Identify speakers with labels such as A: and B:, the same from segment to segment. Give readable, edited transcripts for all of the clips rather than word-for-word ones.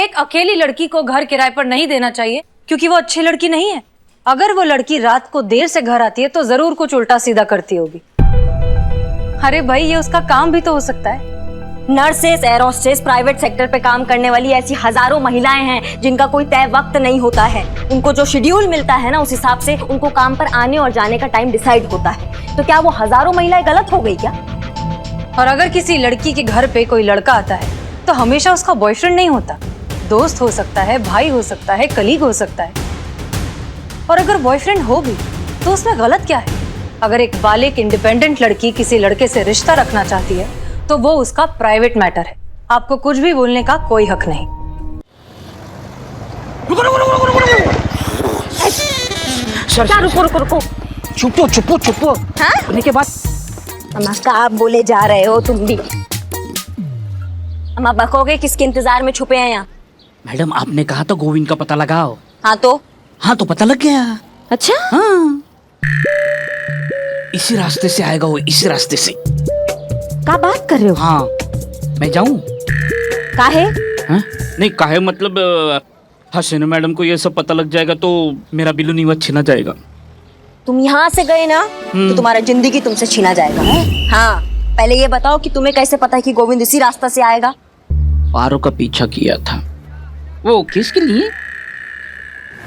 A: एक अकेली लड़की को घर किराए पर नहीं देना चाहिए क्योंकि वो अच्छी लड़की नहीं है। अगर वो लड़की रात को देर से घर आती है तो जरूर कुछ उल्टा सीधा करती होगी। अरे भाई, ये उसका काम भी तो हो सकता है।
B: Nurses, air hostess, private sector पे काम करने वाली ऐसी हजारों महिलाएं हैं जिनका कोई तय वक्त नहीं होता है। उनको जो शेड्यूल मिलता है ना, उस हिसाब से उनको काम पर आने और जाने का टाइम डिसाइड होता है। तो क्या वो हजारों महिलाएं गलत हो गई क्या?
A: और अगर किसी लड़की के घर पे कोई लड़का आता है तो हमेशा उसका बॉयफ्रेंड नहीं होता, दोस्त हो सकता है, भाई हो सकता है, कलीग हो सकता है। और अगर बॉयफ्रेंड हो भी तो उसमें गलत क्या है? अगर एक बालिग इंडिपेंडेंट लड़की किसी लड़के से रिश्ता रखना चाहती है तो वो उसका प्राइवेट मैटर है। आपको कुछ भी बोलने का कोई हक नहीं।
B: क्या रुको।
C: चुपो।
B: हाँ?
C: होने के बाद
B: अम्मा का आप बोले जा रहे हो तुम भी। अम्मा बकोगे किसके इंतजार में छुपे हैं यहाँ?
C: मैडम, आपने कहा तो गोविंद का पता लगाओ।
B: हाँ तो
C: पता लग गया।
B: अच्छा,
C: हाँ, इसी रास्ते से आएगा वो, इसी रास्ते से।
B: क्या बात कर रहे हो?
C: हाँ, मैं जाऊं?
B: काहे?
C: हाँ? नहीं, काहे मतलब हसीना मैडम को ये सब पता लग जाएगा तो मेरा बिल्लू नीवा छीना जाएगा।
B: तुम यहाँ से गए ना तो तुम्हारा जिंदगी तुमसे छीना जाएगा। हाँ, पहले ये बताओ कि तुम्हें कैसे पता है कि गोविंद इसी रास्ता से आएगा?
C: पारो का पीछा किया था। वो किसके लिए?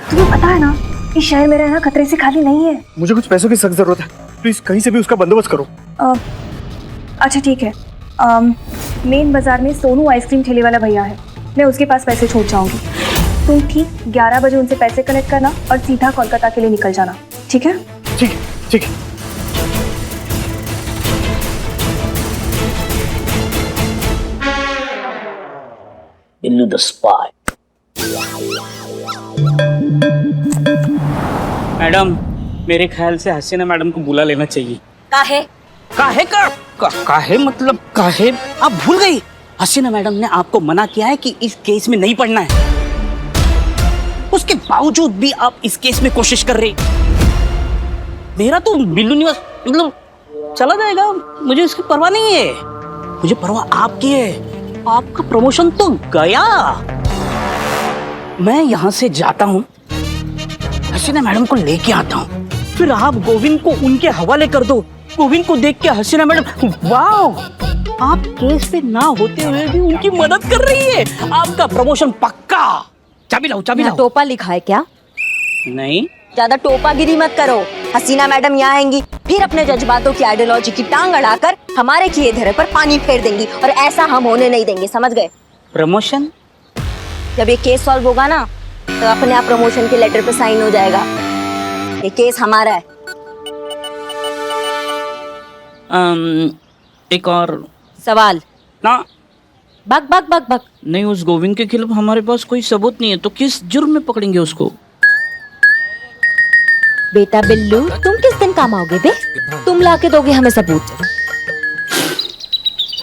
D: तुम्हें पता है ना, इस शहर में रहना खतरे से खाली नहीं है।
E: मुझे कुछ पैसों की सख्त जरूरत है, प्लीज कहीं से भी उसका बंदोबस्त करो।
D: अच्छा ठीक है, मेन बाजार में सोनू आइसक्रीम ठेले वाला भैया है, मैं उसके पास पैसे छोड़ जाऊंगी। तुम ठीक 11 बजे उनसे पैसे कलेक्ट करना और सीधा कोलकाता के लिए निकल जाना, ठीक है?
E: ठीक है।
C: Billu the spy. मैडम, मेरे ख्याल से हसीना मैडम को बुला लेना चाहिए।
B: काहे?
C: काहे मतलब काहे? आप भूल गई, हसीना मैडम ने आपको मना किया है कि इस केस में नहीं पढ़ना है। उसके बावजूद भी आप इस केस में कोशिश कर रहे। मेरा तो बिल्लू निवास मतलब चला जाएगा, मुझे उसकी परवाह नहीं है। मुझे परवाह आपकी है। आपका प्रमोशन तो गया। मैं यहाँ से जाता हूँ, हसीना मैडम को लेके आता हूँ, फिर आप गोविंद को उनके हवाले कर दो। गोविंद को देख के हसीना मैडम, वाह, आप केस पे ना होते हुए भी उनकी मदद कर रही है। आपका प्रमोशन पक्का। चाबी लाओ।
B: टोपा लिखा है क्या?
C: नहीं,
B: ज्यादा टोपागिरी मत करो। हसीना मैडम यहाँ आएंगी, फिर अपने जज्बातों की आइडियोलॉजी की टांग अड़ाकर हमारे किए धरे पर पानी फेर देंगी, और ऐसा हम होने नहीं देंगे, समझ गए?
C: प्रमोशन
B: जब ये केस सॉल्व होगा ना तो अपने आप प्रमोशन के लेटर पे साइन हो जाएगा। ये केस हमारा है।
C: एक और
B: सवाल
C: ना।
B: बक
C: नहीं, उस गोविंद के खिलाफ हमारे पास कोई सबूत नहीं है, तो किस जुर्म में पकड़ेंगे उसको?
B: बेटा बिल्लू, तुम किस दिन काम आओगे बे? तुम लाके दोगे हमें सबूत।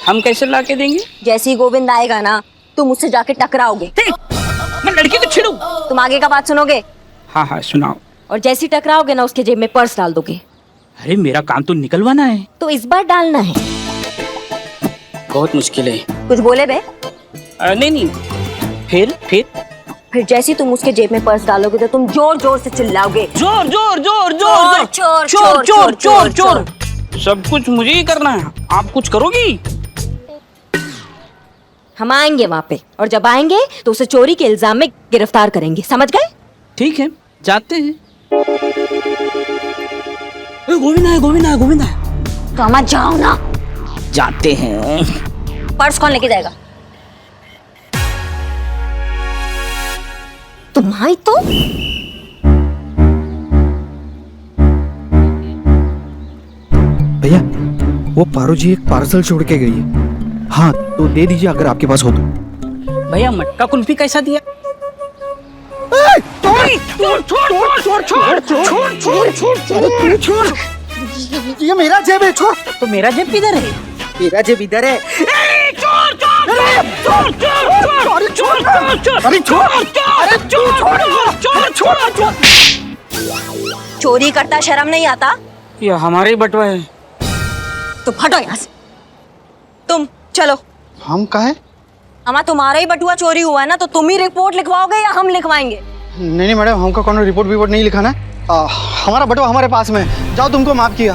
C: हम कैसे लाके देंगे?
B: जैसे ही गोविंद आएगा ना तुम उससे जाके टकराओगे।
C: मैं लड़की को छेड़ू?
B: तुम आगे का बात सुनोगे?
C: हाँ, सुनाओ।
B: और जैसे ही टकराओगे ना उसके जेब में पर्स डाल दोगे।
C: अरे, मेरा काम तो निकलवाना है।
B: तो इस बार डालना है।
C: बहुत मुश्किल है।
B: कुछ बोले बे?
C: नहीं। फिर
B: जैसे ही तुम उसके जेब में पर्स डालोगे तो तुम जोर जोर से चिल्लाओगे,
C: जोर।
B: चोर।
C: सब कुछ मुझे ही करना है, आप कुछ करोगी?
B: हम आएंगे वहाँ पे, और जब आएंगे तो उसे चोरी के इल्जाम में गिरफ्तार करेंगे, समझ गए?
C: ठीक है, जाते हैं। गोविंद आया।
B: तो हम जाओ ना।
C: जाते हैं।
B: पर्स कौन लेके जाएगा? तुम आई तो
E: भैया, वो पारो जी एक पार्सल छोड़ के गई है। हाँ, तो दे दीजिए अगर आपके पास हो तो।
C: भैया, मटका कुल्फी कैसा दिया?
E: छोड़। ये मेरा जेब है, छोड़।
C: तो मेरा जेब किधर है?
E: मेरा जेब इधर है।
B: चोरी करता शर्म नहीं आता?
C: ये हमारे ही बटवा है।
B: तो हटो यहाँ से। तुम चलो।
E: हम कहा है?
B: अमा तुम्हारा ही बटुआ चोरी हुआ है ना, तो तुम ही रिपोर्ट लिखवाओगे या हम लिखवाएंगे?
E: नहीं मैडम, हमको कौन रिपोर्ट विपोर्ट नहीं लिखाना है। हमारा बटुआ हमारे पास में है। जाओ, तुमको माफ किया।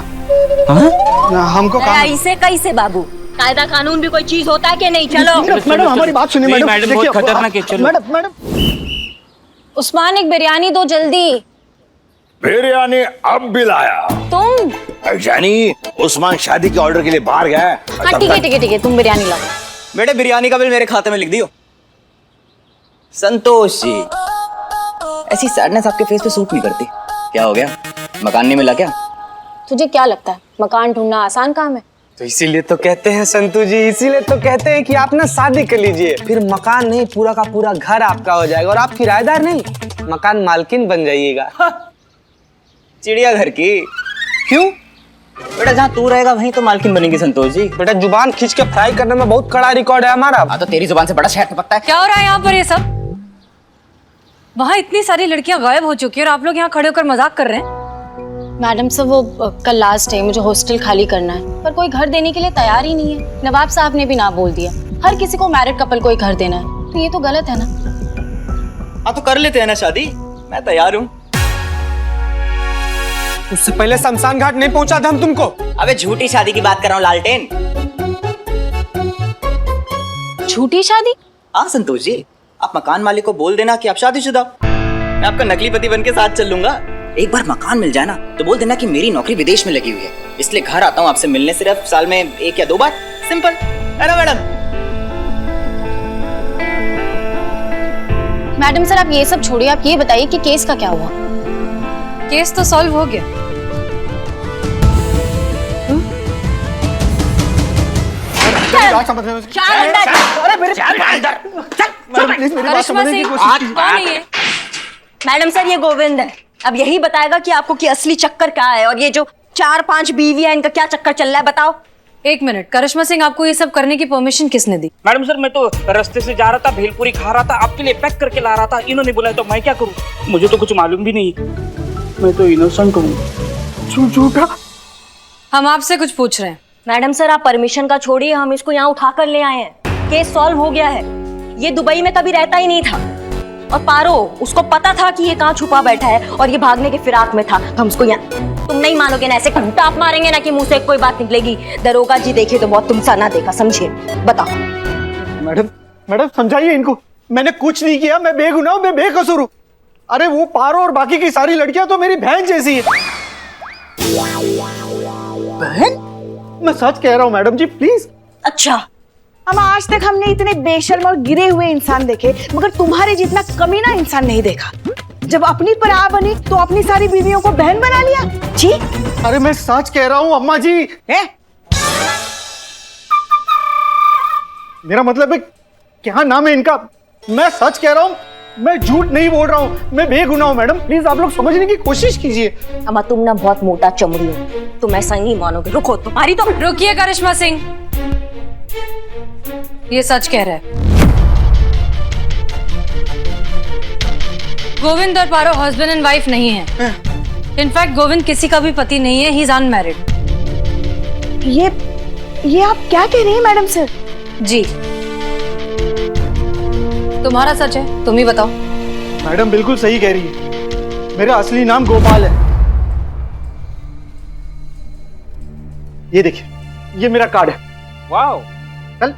E: हमको काम।
B: ऐसे कैसे बाबू, कायदा कानून भी कोई चीज होता है कि नहीं? चलो
E: मैडम हमारी बात सुनिए।
C: नहीं,
E: मैडम
C: मैडम, बहुत खतरनाक है, चलो।
E: मैडम
A: उस्मान एक बिरयानी दो जल्दी।
F: बिरयानी अब भी लाया।
A: तुम?
F: यानी उस्मान शादी के ऑर्डर के लिए बाहर गया है।
A: हाँ ठीक है, तुम बिरयानी लाओ।
G: बेटे बिरयानी का बिल मेरे खाते में लिख दियो। संतोष जी, ऐसी सैडनेस आपके फेस पे सूट नहीं करती। क्या हो गया, मकान नहीं मिला क्या?
A: तुझे क्या लगता है मकान ढूंढना आसान काम है?
H: तो इसीलिए तो कहते हैं संतू जी, इसीलिए तो कहते हैं कि आप ना शादी कर लीजिए, फिर मकान नहीं पूरा का पूरा घर आपका हो जाएगा और आप किराएदार नहीं, मकान मालकिन बन जाइएगा।
G: चिड़ियाघर की।
H: क्यों?
G: बेटा जहाँ तू रहेगा वहीं तो मालकिन बनेगी संतोष जी।
H: बेटा जुबान खींच के फ्राई करने में बहुत कड़ा रिकॉर्ड है हमारा।
G: हाँ तो तेरी जुबान से बड़ा शहर टपकता है।
A: क्या हो रहा है यहाँ पर ये सब? वहाँ इतनी सारी लड़कियां गायब हो चुकी है और आप लोग यहाँ खड़े होकर मजाक कर रहे हैं।
I: मैडम सर वो कल लास्ट है, मुझे हॉस्टल खाली करना है, पर कोई घर देने के लिए तैयार ही नहीं है। नवाब साहब ने भी ना बोल दिया, हर किसी को मैरिड कपल को ही घर देना है, तो ये तो गलत है ना।
G: हाँ तो कर लेते हैं ना शादी, मैं तैयार हूँ।
H: उससे पहले शमशान घाट नहीं पहुंचा था हम तुमको।
G: अबे झूठी शादी की बात कर रहा हूँ लालटेन।
I: झूठी शादी?
G: हाँ संतोष जी, आप मकान मालिक को बोल देना कि आप शादीशुदा हो। मैं आपका नकली पति बन के साथ चल लूंगा। एक बार मकान मिल जाए ना तो बोल देना कि मेरी नौकरी विदेश में लगी हुई है, इसलिए घर आता हूँ आपसे मिलने सिर्फ साल में 1 या 2 बार। सिंपल है ना मैडम?
I: मैडम सर आप ये सब छोड़िए, आप ये बताइए कि केस का क्या हुआ?
A: केस तो सॉल्व हो गया। करिश्मा सिंह कौन है ये?
B: मैडम सर ये गोविंद है, अब यही बताएगा कि आपको कि असली चक्कर क्या है और ये जो 4-5 बीवी है इनका क्या चक्कर चल रहा है, बताओ।
A: 1 मिनट, करिश्मा सिंह आपको ये सब करने की परमिशन किसने दी?
C: मैडम सर मैं तो रास्ते से जा रहा था, भेलपुरी खा रहा था, आपके लिए पैक करके ला रहा था, इन्होंने बुलाया तो मैं क्या करूं? मुझे तो कुछ मालूम भी नहीं, मैं तो इनोसेंट हूँ। झूठा।
A: हम आपसे कुछ पूछ रहे हैं।
B: मैडम सर आप परमिशन का छोड़िए, हम इसको यहाँ उठा कर ले आए हैं। केस सॉल्व हो गया है, ये दुबई में कभी रहता ही नहीं था और पारो उसको पता था कि ये कहाँ छुपा बैठा है और ये भागने के फिराक में था, तो हम उसको यहाँ। तुम नहीं मानोगे ना, ऐसे टाप मारेंगे ना कि मुंह से कोई बात निकलेगी। दरोगा जी देखे तो बहुत तुमसा ना देखा, समझिए। बताओ।
E: मैडम समझाइए इनको, मैंने कुछ नहीं किया, मैं बेगुनाह हूं, मैं बेकसूर हूं। अरे वो पारो और बाकी की सारी लड़कियां तो मेरी बहन जैसी है। बहन? मैं सच कह रहा हूं मैडम जी, प्लीज।
B: अच्छा
J: हम आज तक हमने इतने बेशर्म और गिरे हुए इंसान देखे, मगर तुम्हारे जितना कमीना इंसान नहीं देखा। जब अपनी पराया बनी तो अपनी सारी बीवियों को बहन बना लिया। जी
E: अरे मैं सच कह रहा हूं अम्मा जी। मेरा मतलब है क्या नाम है इनका? मैं सच कह रहा हूं, मैं झूठ नहीं बोल रहा हूं, मैं बेगुनाह हूं। मैडम प्लीज आप लोग समझने की कोशिश कीजिए।
B: अम्मा तुम ना बहुत मोटा चमड़ी हो, तुम ऐसा नहीं मानोगे। रुको, तुम्हारी तो
A: रुकिए करिश्मा सिंह, ये सच कह रहा है। गोविंद और पारो हस्बैंड एंड वाइफ नहीं है। इनफैक्ट गोविंद किसी का भी पति नहीं है, ही इज अनमैरिड।
J: ये आप क्या कह रही हैं मैडम सर?
A: जी तुम्हारा सच है, तुम ही बताओ।
E: मैडम बिल्कुल सही कह रही है, मेरा असली नाम गोपाल है। ये देखिए, ये मेरा कार्ड है।
C: वाओ।
E: कल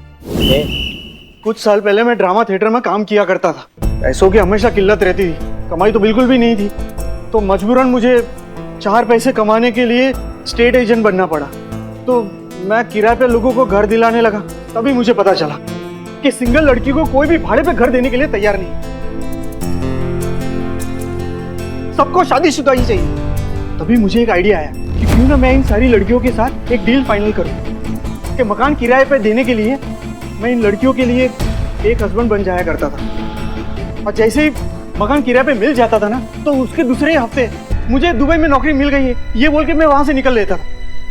E: कुछ साल पहले मैं ड्रामा थिएटर में काम किया करता था। पैसों की हमेशा किल्लत रहती थी, कमाई तो बिल्कुल भी नहीं थी, तो मजबूरन मुझे 4 पैसे कमाने के लिए स्टेट एजेंट बनना पड़ा। तो मैं किराए पे लोगों को घर दिलाने लगा। तभी मुझे पता चला कि सिंगल लड़की को कोई भी भाड़े पे घर देने के लिए तैयार नहीं, सबको शादीशुदा ही चाहिए। तभी मुझे एक आइडिया आया कि क्यों ना मैं इन सारी लड़कियों के साथ एक डील फाइनल करूं कि मकान किराए पे देने के लिए मैं इन लड़कियों के लिए एक हस्बैंड बन जाया करता था। और जैसे ही मकान किराए पे मिल जाता था ना, तो उसके दूसरे हफ्ते मुझे दुबई में नौकरी मिल गई है ये बोल के मैं वहां से निकल लेता था।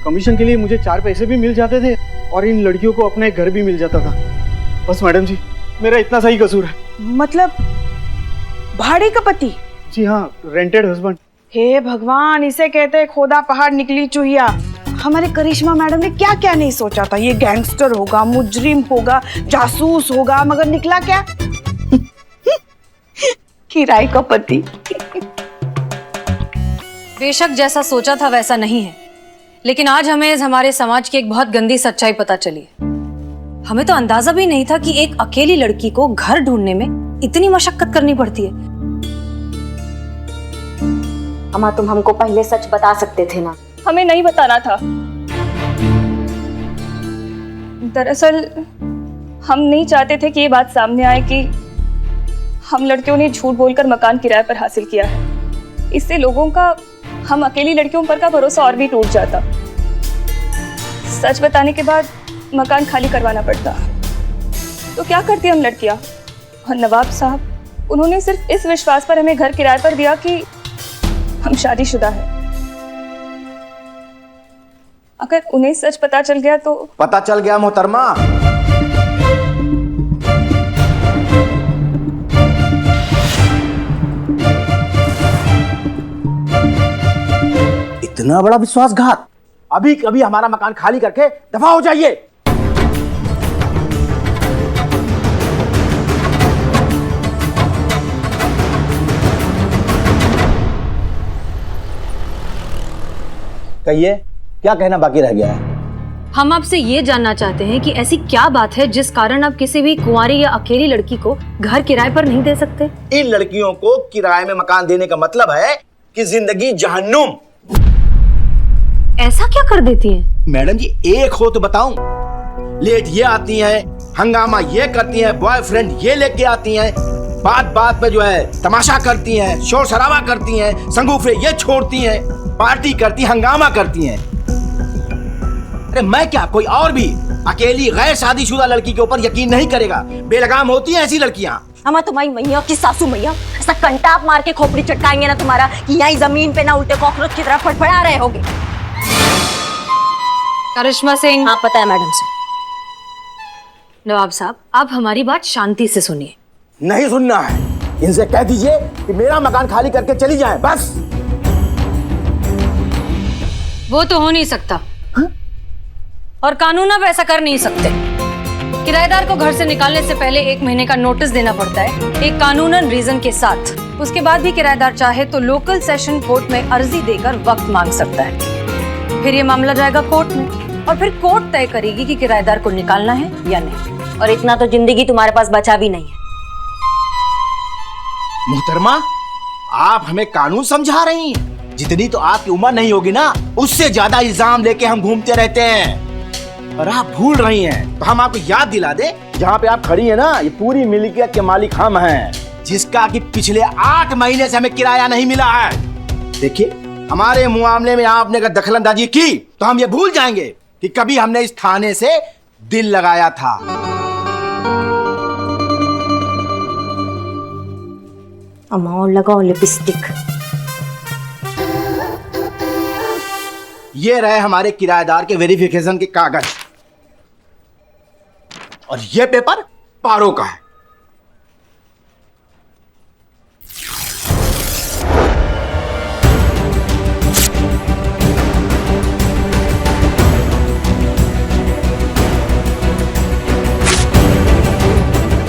E: कमीशन के लिए मुझे 4 पैसे भी मिल जाते थे और इन लड़कियों को अपना एक घर भी मिल जाता था। बस मैडम जी, मेरा इतना सा ही कसूर है।
J: मतलब भाड़े का पति?
E: जी हाँ, रेंटेड हस्बैंड।
J: हे भगवान, इसे कहते हैं खोदा पहाड़ निकली चूहिया। हमारे करिश्मा मैडम ने क्या क्या नहीं सोचा था। ये गैंगस्टर होगा, मुजरिम होगा, जासूस होगा, मगर निकला क्या? किराए का पति।
A: बेशक जैसा सोचा था वैसा नहीं है, लेकिन आज हमें हमारे समाज की एक बहुत गंदी सच्चाई पता चली है। हमें तो अंदाजा भी नहीं था कि एक अकेली लड़की को घर ढूंढने में इतनी मशक्कत करनी पड़ती है।
B: अम्मा, तुम हमको पहले सच बता सकते थे ना।
D: हमें नहीं बताना था। दरअसल हम नहीं चाहते थे कि ये बात सामने आए कि हम लड़कियों ने झूठ बोलकर मकान किराए पर हासिल किया है। इससे लोगों का हम अकेली लड़कियों पर का भरोसा और भी टूट जाता। सच बताने के बाद मकान खाली करवाना पड़ता। तो क्या करती हम लड़कियां? और नवाब साहब, उन्होंने सिर्फ इस विश्वास पर हमें घर किराए पर दिया कि हम शादीशुदा हैं। अगर उन्हें सच पता चल गया तो?
F: पता चल गया मोहतरमा। इतना बड़ा विश्वासघात। अभी कभी हमारा मकान खाली करके दफा हो जाइए। कहिए, क्या कहना बाकी रह गया है?
A: हम आपसे ये जानना चाहते हैं कि ऐसी क्या बात है जिस कारण आप किसी भी कुंवारी या अकेली लड़की को घर किराए पर नहीं दे सकते?
F: इन लड़कियों को किराए में मकान देने का मतलब है कि जिंदगी जहन्नुम।
A: ऐसा क्या कर देती हैं?
F: मैडम जी, एक हो तो बताऊं। लेट ये आती हैं, हंगामा ये करती हैं, बॉयफ्रेंड ये लेके आती हैं, बात बात पे जो है तमाशा करती हैं, शोर शराबा करती हैं, संगूफे ये छोड़ती हैं, पार्टी करती, हंगामा करती हैं। अरे मैं क्या, कोई और भी अकेली गैर शादीशुदा लड़की के ऊपर यकीन नहीं करेगा। बेलगाम होती हैं ऐसी लड़कियां।
B: अम्मा, तुम्हारी मैया की सासू मैया ऐसा कंटाप मार के खोपड़ी चटकाएंगे ना तुम्हारा कि यहीं जमीन पे ना उल्टे कॉकरोच की तरह फड़फड़ा रहे होगे।
A: करिश्मा सिंह।
B: हाँ, पता है मैडम से।
A: नवाब साहब, आप हमारी बात शांति से सुनिए।
F: नहीं सुनना है। इनसे कह दीजिए कि मेरा मकान खाली करके चली जाएं, बस।
A: वो तो हो नहीं सकता।
F: हा?
A: और कानून अब ऐसा कर नहीं सकते। किराएदार को घर से निकालने से पहले 1 महीने का नोटिस देना पड़ता है, एक कानूनन रीजन के साथ। उसके बाद भी किराएदार चाहे तो लोकल सेशन कोर्ट में अर्जी देकर वक्त मांग सकता है। फिर ये मामला जाएगा कोर्ट में और फिर कोर्ट तय करेगी कि किराएदार को निकालना है या नहीं।
B: और इतना तो जिंदगी तुम्हारे पास बचा भी नहीं है।
F: मोहतरमा, आप हमें कानून समझा रही हैं। जितनी तो आपकी उम्र नहीं होगी ना, उससे ज्यादा इल्जाम लेके हम घूमते रहते हैं। और आप भूल रही हैं तो हम आपको याद दिला दे, जहाँ पे आप खड़ी हैं ना, ये पूरी मिल्कियत के मालिक हम हैं, जिसका कि पिछले 8 महीने से हमें किराया नहीं मिला है। देखिए, हमारे मामले में आपने अगर दखलंदाजी की तो हम ये भूल जाएंगे कि कभी हमने इस थाने से दिल लगाया था।
B: अम्मा, और लगाओ लिपस्टिक।
F: ये रहे हमारे किराएदार के वेरिफिकेशन के कागज, और ये पेपर पारो का है।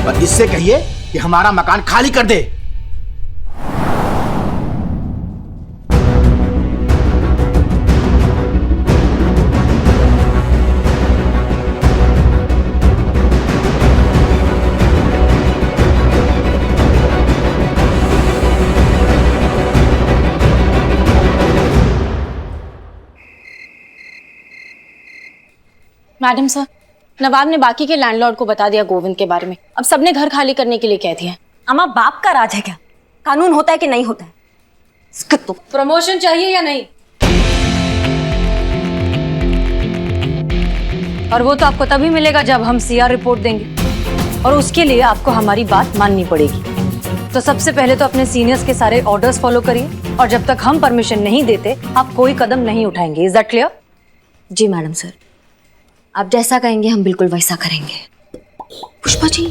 F: और इससे कहिए कि हमारा मकान खाली कर दे।
I: मैडम सर, नवाब ने बाकी के लैंडलॉर्ड को बता दिया गोविंद के बारे में। अब सबने घर खाली करने के लिए कह दिया।
B: अम्मा, बाप का राज है क्या? कानून होता है कि नहीं होता है? इसका तो
A: प्रमोशन चाहिए या नहीं? और वो तो आपको तभी मिलेगा जब हम सीआर रिपोर्ट देंगे, और उसके लिए आपको हमारी बात माननी पड़ेगी। तो सबसे पहले तो अपने सीनियर्स के सारे ऑर्डर्स फॉलो करिए, और जब तक हम परमिशन नहीं देते आप कोई कदम नहीं उठाएंगे। Is that clear?
B: जी मैडम सर, आप जैसा कहेंगे हम बिल्कुल वैसा करेंगे।
I: पुष्पा जी,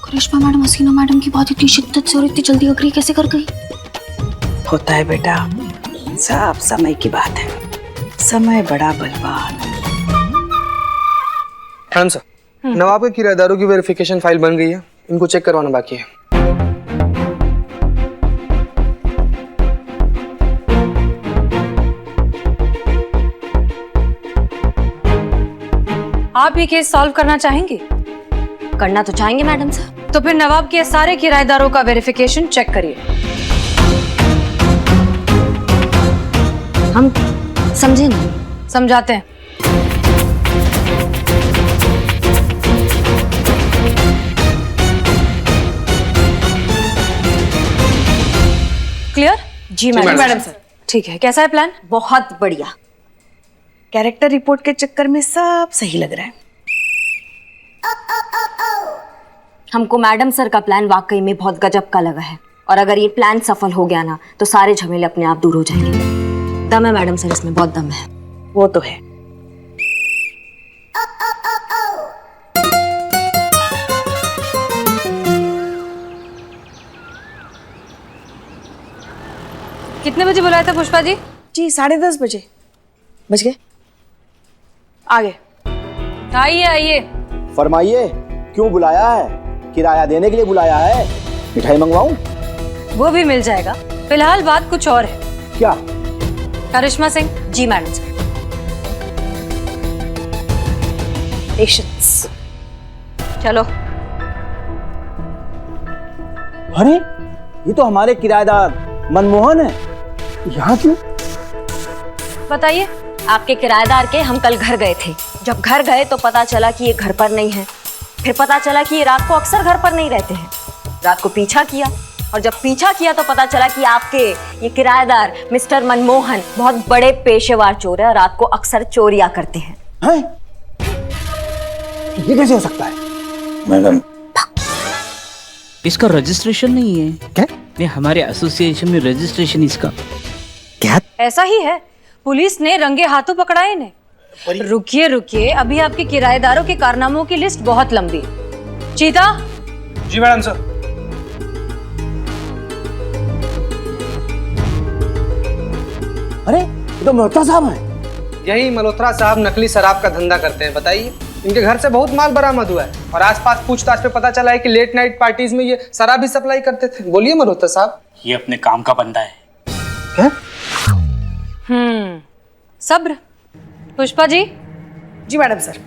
I: करिश्मा मैडम हसीना मैडम की बात इतनी शिद्दत से और इतनी जल्दी अग्री कैसे कर गई?
J: होता है बेटा, सब समय की बात है। समय बड़ा बलवान।
H: मैडम सर, नवाब के किराएदारों की वेरिफिकेशन फाइल बन गई है, इनको चेक करवाना बाकी है।
A: आप ये केस सॉल्व करना चाहेंगे?
B: करना तो चाहेंगे मैडम सर।
A: तो फिर नवाब के सारे किराएदारों का वेरिफिकेशन चेक करिए।
B: हम समझे नहीं।
A: समझाते हैं। क्लियर?
B: जी मैडम सर।
A: ठीक है, कैसा है प्लान?
B: बहुत बढ़िया।
J: कैरेक्टर रिपोर्ट के चक्कर में सब सही लग रहा है।
B: हमको मैडम सर का प्लान वाकई में बहुत गजब का लगा है, और अगर ये प्लान सफल हो गया ना तो सारे झमेले अपने आप दूर हो जाएंगे। दम है मैडम सर, इसमें बहुत दम है।
J: वो तो है।
A: कितने बजे बुलाया था पुष्पा जी?
J: जी 10:30 बजे। बज गए? आ गए।
A: आइए आइए।
F: फरमाइए, क्यों बुलाया है? किराया देने के लिए बुलाया है? मिठाई मंगवाऊं?
A: वो भी मिल जाएगा। फिलहाल बात कुछ और है।
F: क्या?
A: करिश्मा सिंह।
B: जी मैडम सर।
J: पेशेंस।
A: चलो।
F: अरे ये तो हमारे किराएदार मनमोहन है, यहाँ क्यों?
A: बताइए।
B: आपके किराएदार के हम कल घर गए थे। जब घर गए तो पता चला कि ये घर पर नहीं है। फिर पता चला कि ये रात को अक्सर घर पर नहीं रहते हैं। रात को पीछा किया, और जब पीछा किया तो पता चला कि आपके ये किराएदार मिस्टर मनमोहन बहुत बड़े पेशेवर चोर है, रात को अक्सर चोरियां करते हैं।
F: हैं? ये कैसे हो सकता है? मैडम,
C: इसका रजिस्ट्रेशन नहीं है क्या? नहीं, हमारे एसोसिएशन में रजिस्ट्रेशन इसका क्या?
A: ऐसा ही है, पुलिस ने रंगे हाथों पकड़ा है इन्हें। रुकिए रुकिए, अभी आपके किराएदारों के कारनामों की लिस्ट बहुत लंबी है। चीता।
H: जी मैडम सर।
F: अरे ये तो मल्होत्रा साहब हैं।
H: यही मल्होत्रा साहब नकली शराब का धंधा करते हैं। बताइए, इनके घर से बहुत माल बरामद हुआ है, और आसपास पूछताछ पे पता चला है कि लेट नाइट पार्टीज में ये शराब भी सप्लाई करते थे। बोलिए मल्होत्रा साहब।
C: ये अपने काम का बंदा है।
H: क्या?
A: सब्र। पुष्पा जी।
J: जी मैडम सर।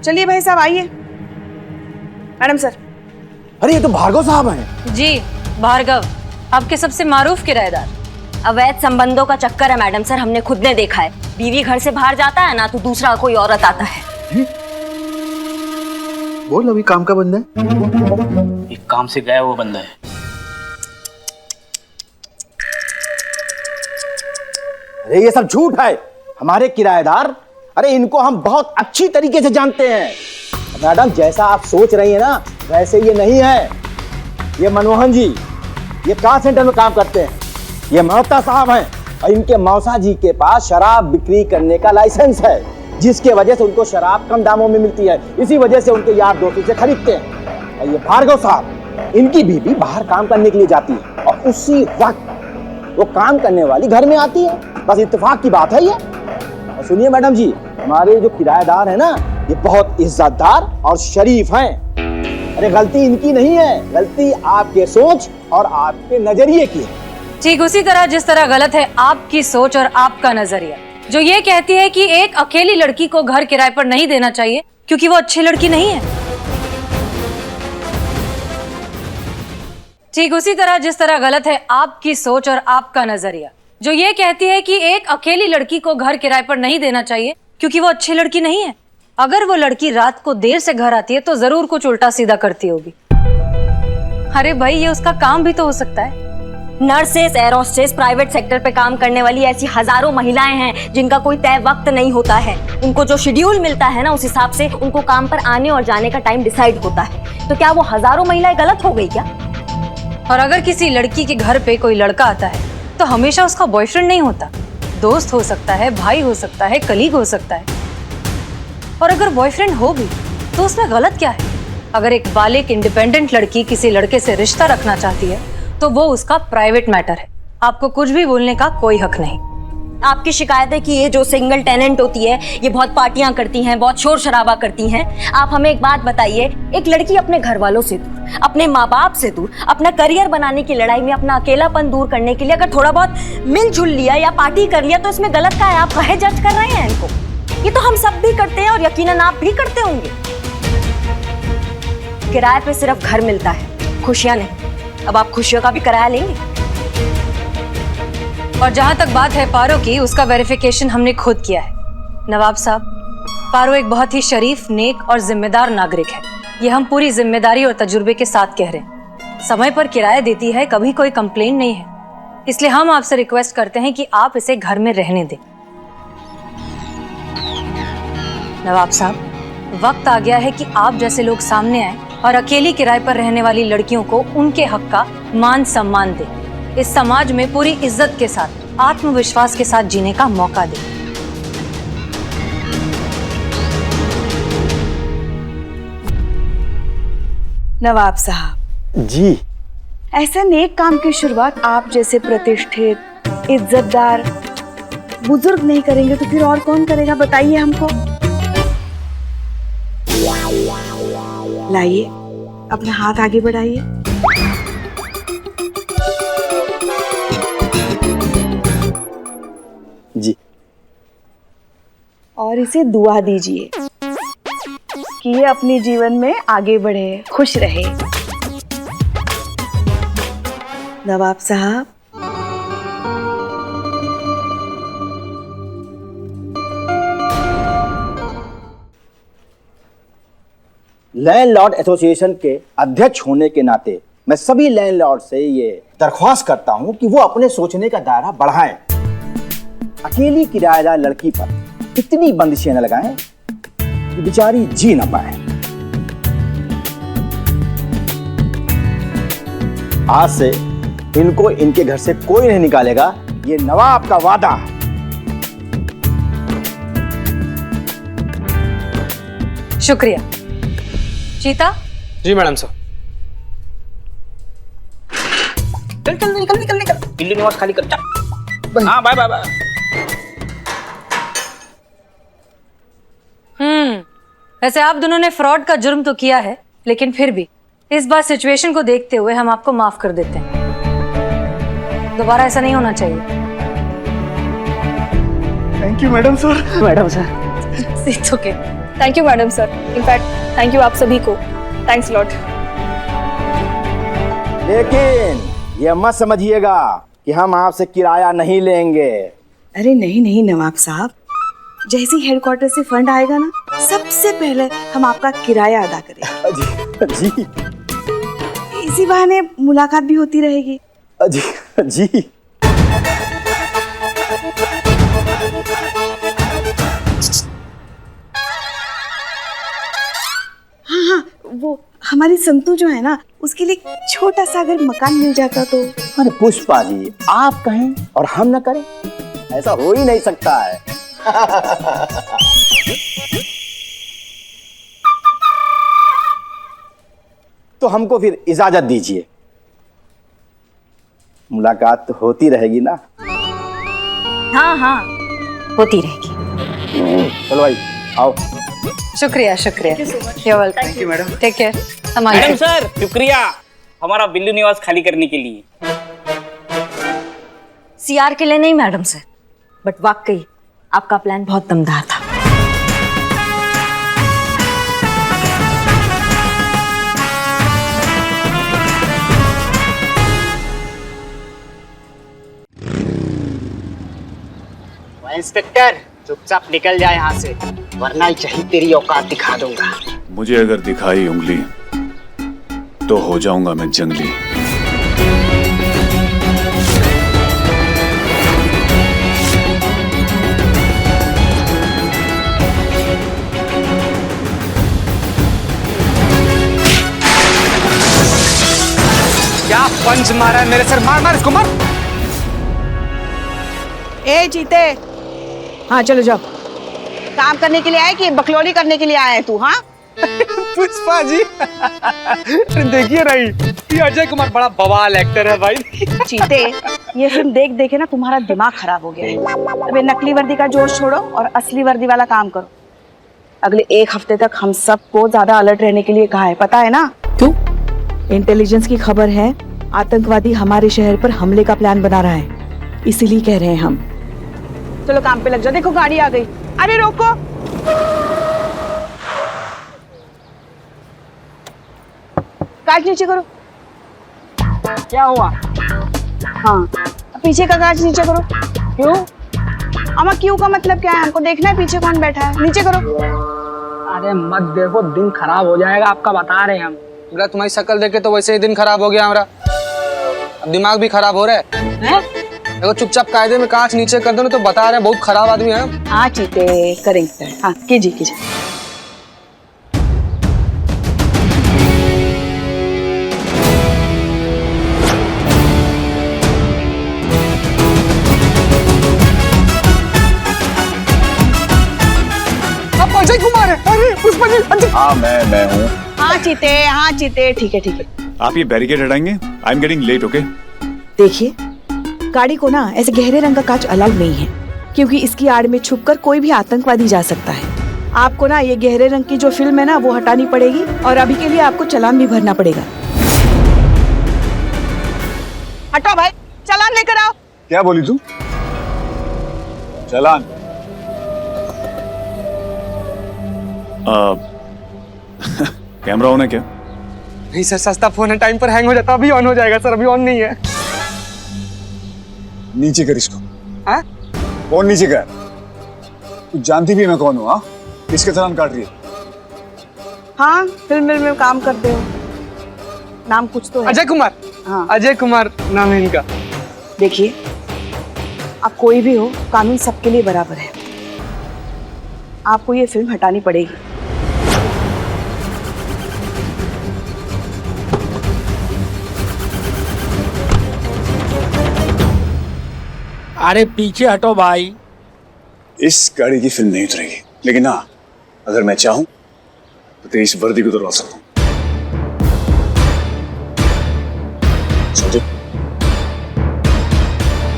J: चलिए भाई साहब आइए। Madam sir.
F: अरे ये तो भार्गव साहब हैं।
A: जी भार्गव, आपके सबसे मारूफ किराएदार।
B: अवैध संबंधों का चक्कर है मैडम सर, हमने खुद ने देखा है। बीवी घर से बाहर जाता है ना तो दूसरा कोई औरत आता है।
E: बोल, अभी काम का बंदा है।
C: एक काम से गया वो बंदा है।
F: अरे ये सब झूठ है। हमारे किराएदार, अरे इनको हम बहुत अच्छी तरीके से जानते हैं। मैडम, जैसा आप सोच रही है ना वैसे ये नहीं है। ये मनमोहन जी ये कार सेंटर में काम करते हैं। ये मल्होत्रा साहब हैं, और इनके मौसा जी के पास शराब बिक्री करने का लाइसेंस है, जिसके वजह से उनको शराब कम दामों में मिलती है। इसी वजह से उनके यार दोस्तों से खरीदते हैं। और ये भार्गव साहब, इनकी बीवी बाहर काम करने के लिए जाती है, और उसी वक्त वो काम करने वाली घर में आती है। बस इत्तेफाक की बात है ये। और सुनिए मैडम जी, हमारे जो किराएदार है ना ये बहुत इज्जतदार और शरीफ हैं। अरे गलती इनकी नहीं है, गलती आपके सोच और आपके नजरिए की है।
A: ठीक उसी तरह जिस तरह गलत है आपकी सोच और आपका नजरिया, जो ये कहती है कि एक अकेली लड़की को घर किराए पर नहीं देना चाहिए क्योंकि वो अच्छी लड़की नहीं है। ठीक उसी तरह जिस तरह गलत है आपकी सोच और आपका नजरिया, जो ये कहती है कि एक अकेली लड़की को घर किराए पर नहीं देना चाहिए क्योंकि वो अच्छी लड़की नहीं है। अगर वो लड़की रात को देर से घर आती है तो जरूर कुछ उल्टा सीधा करती होगी। अरे भाई, ये उसका काम भी तो हो सकता है।
B: Nurses, air hostess, private sector पे काम करने वाली ऐसी हजारों महिलाएं हैं जिनका कोई तय वक्त नहीं होता है। उनको जो शेड्यूल मिलता है ना उस हिसाब से उनको काम पर आने और जाने का टाइम डिसाइड होता है। तो क्या वो हजारों महिलाएं गलत हो गई क्या?
A: और अगर किसी लड़की के घर पे कोई लड़का आता है तो हमेशा उसका बॉयफ्रेंड नहीं होता। दोस्त हो सकता है, भाई हो सकता है, कलीग हो सकता है। और अगर बॉयफ्रेंड हो भी तो उसमें गलत क्या है? अगर एक बालिग इंडिपेंडेंट लड़की किसी लड़के से रिश्ता रखना चाहती है तो वो उसका प्राइवेट मैटर है। आपको कुछ भी बोलने का कोई हक नहीं।
B: आपकी शिकायत है कि ये जो सिंगल टेनेंट होती है ये बहुत पार्टियां करती हैं, बहुत शोर शराबा करती हैं। आप हमें एक बात बताइए, एक लड़की अपने घर वालों से दूर, अपने माँ बाप से दूर, अपना करियर बनाने की लड़ाई में अपना अकेलापन दूर करने के लिए अगर थोड़ा बहुत मिलजुल लिया या पार्टी कर लिया तो इसमें गलत क्या है? आप काहे जज कर रहे हैं इनको? ये तो हम सब भी करते हैं और यकीनन आप भी करते होंगे। किराए पे सिर्फ घर मिलता है, खुशियां नहीं। अब आप खुशियों का भी किराया लेंगे?
A: और जहां तक बात है पारो की, उसका वेरिफिकेशन हमने खुद किया है। नवाब साहब, पारो एक बहुत ही शरीफ, नेक और जिम्मेदार नागरिक है। ये हम पूरी जिम्मेदारी और तजुर्बे के साथ कह रहे हैं। समय पर किराया देती है, कभी कोई कंप्लेन नहीं है। इसलिए हम आपसे रिक्वेस्ट करते हैं कि आप इसे घर में रहने दें। नवाब साहब, वक्त आ गया है कि आप जैसे लोग सामने आए और अकेली किराए पर रहने वाली लड़कियों को उनके हक का मान सम्मान दें। इस समाज में पूरी इज्जत के साथ, आत्मविश्वास के साथ जीने का मौका दें।
J: नवाब साहब
E: जी।
J: ऐसा नेक काम की शुरुआत आप जैसे प्रतिष्ठित, इज्जतदार बुजुर्ग नहीं करेंगे तो फिर और कौन करेगा? बताइए हमको। लाइए, अपना हाथ आगे बढ़ाइए।
E: जी।
J: और इसे दुआ दीजिए कि ये अपने जीवन में आगे बढ़े, खुश रहे। नवाब साहब,
F: लैंडलॉर्ड एसोसिएशन के अध्यक्ष होने के नाते मैं सभी लैंडलॉर्ड से ये दरख्वास्त करता हूं कि वो अपने सोचने का दायरा बढ़ाएं। अकेली किराएदार लड़की पर इतनी बंदिशें न लगाएं कि बेचारी जी ना पाए। आज से इनको इनके घर से कोई नहीं निकालेगा, ये नवाब का वादा है।
A: शुक्रिया। चीता,
H: जी मैडम साहब।
C: चल चल निकल निकल निकल, दिल्ली निवास खाली कर। चल। हाँ, बाय बाय बाय।
A: वैसे आप दोनों ने फ्रॉड का जुर्म तो किया है, लेकिन फिर भी इस बार सिचुएशन को देखते हुए हम आपको माफ कर देते हैं। दोबारा ऐसा नहीं होना चाहिए।
E: Thank you madam sir.
C: Madam sir,
A: it's okay.
D: Thank you madam sir. In fact thank you आप सभी को। Thanks lot.
F: लेकिन ये मत समझिएगा कि हम आपसे किराया नहीं लेंगे।
J: अरे नहीं नहीं नवाब साहब, जैसे ही हेडक्वार्टर से फंड आएगा ना, सबसे पहले हम आपका किराया अदा करेंगे।
F: जी
J: इसी बहाने मुलाकात भी होती रहेगी।
F: जी जी।
J: हाँ हाँ, वो हमारी संतू जो है ना, उसके लिए छोटा सा अगर मकान मिल जाता तो।
F: अरे पुष्पा जी, आप कहें और हम न करें, ऐसा हो ही नहीं सकता है। तो हमको फिर इजाजत दीजिए। मुलाकात तो होती रहेगी ना?
B: हाँ हाँ, होती रहेगी।
F: चलो भाई आओ।
A: शुक्रिया शुक्रिया। You're welcome.
E: Thank you madam.
A: Take care.
C: Madam
A: संभालिए।
C: सर, शुक्रिया हमारा बिल्लू निवास खाली करने के लिए।
B: सीआर के लिए नहीं मैडम सर, बट वाकई आपका प्लान बहुत दमदार था।
K: इंस्पेक्टर, चुपचाप निकल जाए यहाँ से, वरना यही तेरी औकात दिखा दूंगा।
L: मुझे अगर दिखाई उंगली तो हो जाऊंगा मैं जंगली।
H: क्या पंच मारा है मेरे सर? मार मार इसको, मार।
J: ए जीते, हाँ चलो जाओ। काम करने के लिए आए कि बकलौली करने के लिए आए हैं तू? हाँ
H: पुष्पा जी, देखिए रही, ये अजय कुमार बड़ा बवाल एक्टर है भाई।
J: जीते, ये फिल्म देख देखे ना तुम्हारा दिमाग खराब हो गया है। अब ये नकली वर्दी का जोश छोड़ो और असली वर्दी वाला काम करो। अगले 1 हफ्ते तक हम सबको ज्यादा अलर्ट रहने के लिए कहा है, पता है ना?
H: क्यों?
J: इंटेलिजेंस की खबर है आतंकवादी हमारे शहर पर हमले का प्लान बना रहा है, इसीलिए कह रहे हैं हम। चलो काम पे लग जाओ। देखो गाड़ी आ गई। अरे रोको, कांच नीचे करो।
H: क्या हुआ?
J: हाँ, पीछे का कांच नीचे करो। क्यों? अमा क्यों का मतलब क्या है? हमको देखना है पीछे कौन बैठा है। नीचे करो।
H: अरे मत देखो, दिन खराब हो जाएगा आपका, बता रहे हैं हम। मेरा तुम्हारी शक्ल देख के तो वैसे ही दिन खराब हो गया हमारा, अब दिमाग भी खराब हो रहा है। देखो चुपचाप कायदे में कांच नीचे कर दो, नहीं तो बता रहे हैं बहुत खराब आदमी है।
J: हाँ चीते करेंगे। हाँ कीजिए कीजिए।
H: अजय कुमार है। अरे पुष्पा जी।
L: हाँ मैं हूँ।
J: हाँ चीते ठीक है।
L: आप ये बैरिकेड हटाएंगे? I am getting late. Okay
J: देखिए, गाड़ी को ना ऐसे गहरे रंग का कांच अलाउड नहीं है, क्योंकि इसकी आड़ में छुपकर कोई भी आतंकवादी जा सकता है। आपको ना ये गहरे रंग की जो फिल्म है ना वो हटानी पड़ेगी, और अभी के लिए आपको चालान भी भरना पड़ेगा। हटाओ भाई, चालान लेकर आओ।
L: क्या बोली तू? चालान? कैमरा ऑन है क्या?
H: नहीं सर, सस्ता फोन है, टाइम पर हैंग हो जाता। अभी ऑन हो जाएगा सर, अभी ऑन नहीं है।
L: नीचे कर इसको।
H: हाँ?
L: फोन नीचे कर। तू जानती भी मैं कौन हूँ? हाँ, किसके चालान काट रही है?
J: हाँ, फिल्म में काम करते हो, नाम कुछ तो है।
H: अजय कुमार।
J: हाँ
H: अजय कुमार नाम है इनका।
J: देखिए, आप कोई भी हो, कानून सबके लिए बराबर है। आपको ये फिल्म हटानी पड़ेगी।
C: अरे पीछे हटो भाई।
L: इस गाड़ी की फिल्म नहीं उतरेगी, लेकिन हाँ, अगर मैं चाहूं तो तेरी इस वर्दी को उतरवा सकता हूं। समझे?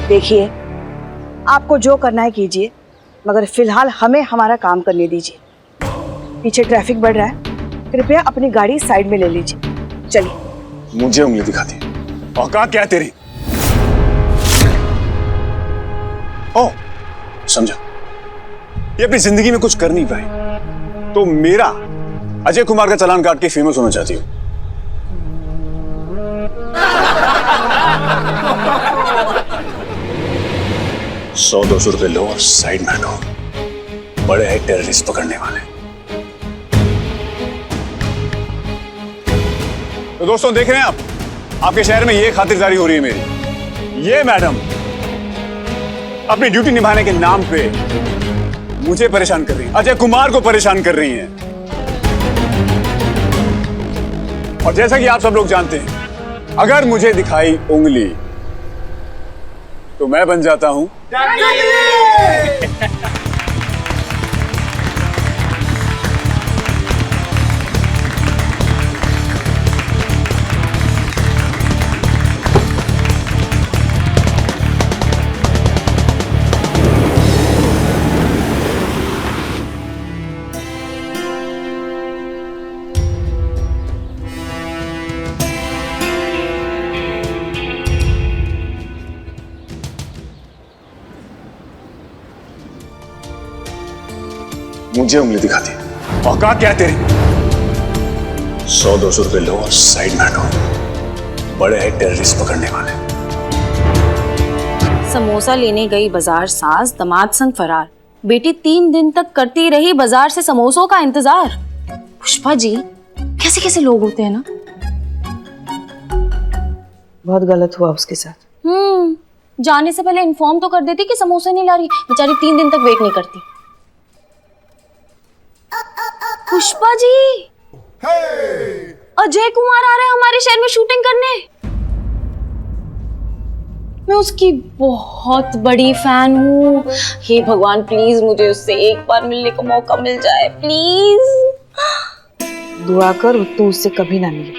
J: देखिए, आपको जो करना है कीजिए, मगर फिलहाल हमें हमारा काम करने दीजिए। पीछे ट्रैफिक बढ़ रहा है, कृपया अपनी गाड़ी साइड में ले लीजिए। चलिए।
L: मुझे उंगली दिखाती है, औकात क्या है तेरी? ओ, समझा, ये अपनी जिंदगी में कुछ कर नहीं पाई तो मेरा अजय कुमार का चालान काट के फेमस होना चाहती हूँ। $100-200 लो और साइड में हटो। बड़े हैं टेररिस्ट पकड़ने वाले। तो दोस्तों देख रहे हैं आप, आपके शहर में ये खातिरदारी हो रही है मेरी। ये मैडम अपनी ड्यूटी निभाने के नाम पे मुझे परेशान कर रही हैं, अजय कुमार को परेशान कर रही हैं। और जैसा कि आप सब लोग जानते हैं, अगर मुझे दिखाई उंगली तो मैं बन जाता हूं मुझे उंगली दिखाती है। औकात क्या है तेरी? $100-200 लो और साइड में हटो। बड़े हैं टेररिस्ट पकड़ने वाले।
I: समोसा लेने गई बाजार सास, दामाद संग फरार। बेटी 3 दिन तक करती रही बाजार से समोसों का इंतजार। पुष्पा जी, कैसे कैसे लोग होते हैं ना।
J: बहुत गलत हुआ उसके साथ।
I: जाने से पहले इन्फॉर्म तो कर देती कि समोसे नहीं ला रही। बेचारी 3 दिन तक वेट नहीं करती। पुष्पा जी, अजय कुमार आ रहे हैं हमारे शहर में शूटिंग करने। मैं उसकी बहुत बड़ी फैन हूँ। हे भगवान, प्लीज मुझे उससे एक बार मिलने का मौका मिल जाए, प्लीज।
J: दुआ कर तू उससे कभी ना मिले।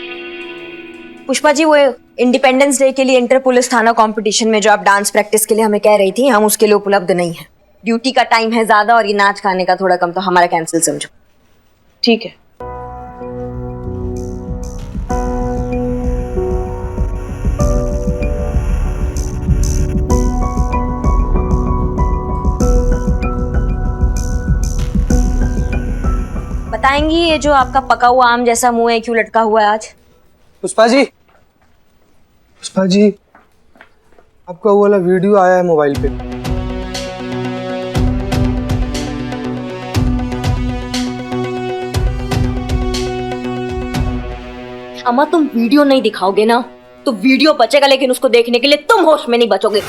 B: पुष्पा जी, वो इंडिपेंडेंस डे के लिए इंटर पुलिस थाना कंपटीशन में जो आप डांस प्रैक्टिस के लिए हमें कह रही थी, हम उसके लिए उपलब्ध नहीं है। ड्यूटी का टाइम है ज्यादा और ये नाच गाने का थोड़ा कम, तो हमारा कैंसिल समझो।
J: ठीक है।
B: बताएंगी ये जो आपका पका हुआ आम जैसा मुंह है क्यों लटका हुआ है आज?
H: पुष्पा जी, आपका वो वाला वीडियो आया है मोबाइल पे।
B: अम्मा, तुम वीडियो नहीं दिखाओगे ना तो वीडियो बचेगा, लेकिन उसको देखने के लिए तुम होश में नहीं बचोगे।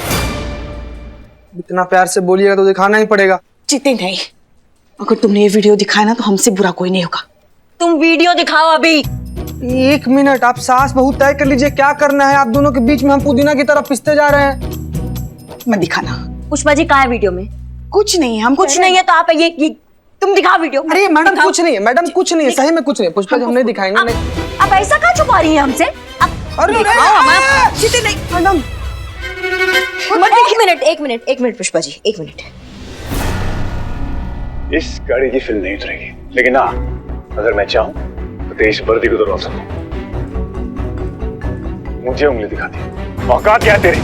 H: इतना प्यार से बोलिएगा तो दिखाना ही पड़ेगा।
J: जीते नहीं, अगर तुमने ये वीडियो दिखाया ना तो हमसे बुरा कोई नहीं होगा।
B: तुम वीडियो दिखाओ अभी।
H: 1 मिनट, आप सास बहू तय कर लीजिए क्या करना है। आप दोनों के बीच में हम पुदीना की तरफ पिसते जा रहे हैं।
J: मत दिखाना।
B: पुष्पा जी, कहाँ है वीडियो में?
J: कुछ नहीं है, हम
B: कुछ नहीं है तो आप ये तुम दिखाओ वीडियो।
H: अरे मैडम कुछ नहीं है, मैडम कुछ नहीं है, सही में कुछ नहीं है। पुष्पा जी, हम नहीं दिखाएंगे। नहीं,
B: आप ऐसा कहाँ छुपा रही हैं हमसे?
H: अरे
J: जीते नहीं मैडम।
B: एक मिनट पुष्पा जी, 1 मिनट।
L: इस गाड़ी की फिल्म नहीं उतरेगी, लेकिन हाँ, अगर मैं चाहूं तो देश वर्दी को दौड़ा सकूं। मुझे उंगली दिखाती, औकात क्या है तेरी?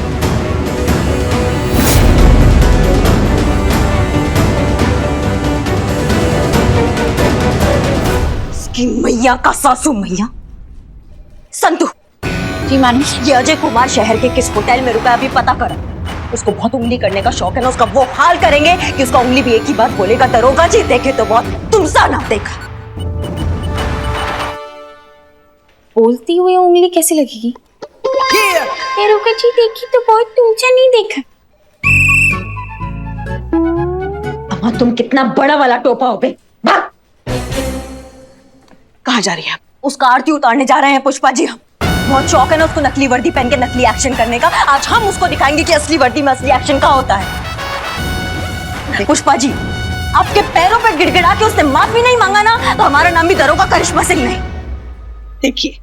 B: इसकी मैया का सासू मैया। संतू
I: जी मैडम।
B: ये अजय कुमार शहर के किस होटल में रुका है अभी पता कर। उसको बहुत उंगली करने का शौक है ना, उसका वो हाल करेंगे कि उसका उंगली भी एक ही बात बोलेगा, दरोगा जी देखे तो बहुत, तुमसा ना देखा।
I: बोलती हुई उंगली कैसी लगेगी? दरोगा जी देखी तो बहुत, तुमसे नहीं देखा।
B: अम्मा, तुम कितना बड़ा वाला टोपा हो बे। भाग।
J: कहाँ जा रही है आप?
B: उसका आरती उतारने जा रहे हैं पुष्पा जी। हम बहुत शौक है ना उसको नकली वर्दी पहन के नकली एक्शन करने का। आज हम उसको दिखाएंगे कि असली वर्दी में असली एक्शन का होता है। पुष्पा जी, आपके पैरों पे गिड़गिड़ा के उसने माफी नहीं मांगा ना तो हमारा नाम भी दरोगा करिश्मा सिंह नहीं।
J: देखिए,